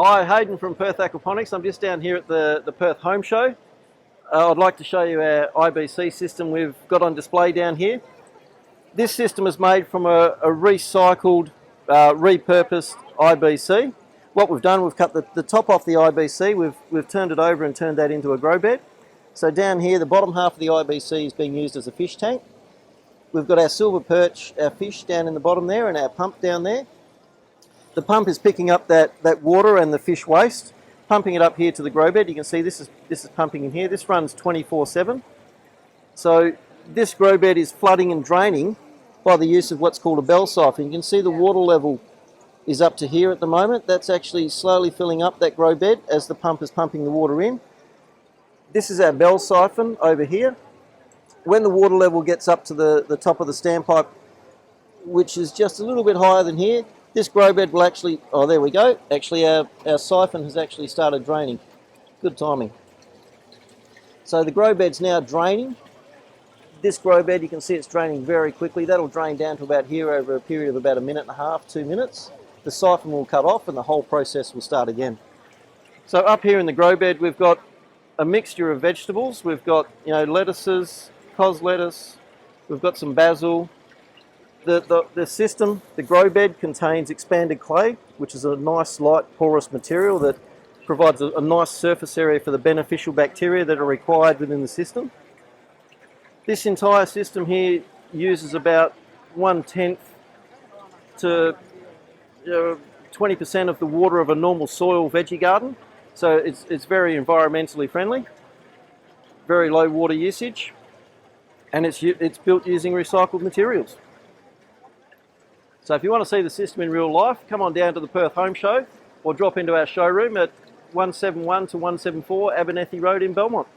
Hi, Hayden from Perth Aquaponics. I'm just down here at the Perth Home Show. I'd like to show you our IBC system we've got on display down here. This system is made from a recycled, repurposed IBC. What we've done, we've cut the top off the IBC, we've turned it over and turned that into a grow bed. So down here, the bottom half of the IBC is being used as a fish tank. We've got our silver perch, our fish down in the bottom there, and our pump down there. The pump is picking up that water and the fish waste, pumping it up here to the grow bed. You can see this is pumping in here. This runs 24/7. So this grow bed is flooding and draining by the use of what's called a bell siphon. You can see the water level is up to here at the moment. That's actually slowly filling up that grow bed as the pump is pumping the water in. This is our bell siphon over here. When the water level gets up to the top of the standpipe, which is just a little bit higher than here, this grow bed will actually, oh there we go, actually our siphon has actually started draining. Good timing. So the grow bed's now draining. This grow bed, you can see it's draining very quickly. That'll drain down to about here over a period of about 1.5 minutes, 2 minutes. The siphon will cut off and the whole process will start again. So up here in the grow bed we've got a mixture of vegetables. We've got, lettuces, cos lettuce, we've got some basil. The system, the grow bed, contains expanded clay, which is a nice light porous material that provides a nice surface area for the beneficial bacteria that are required within the system. This entire system here uses about 1/10 to 20% of the water of a normal soil veggie garden, so it's very environmentally friendly, very low water usage, and it's built using recycled materials. So if you want to see the system in real life, come on down to the Perth Home Show or drop into our showroom at 171 to 174 Abernethy Road in Belmont.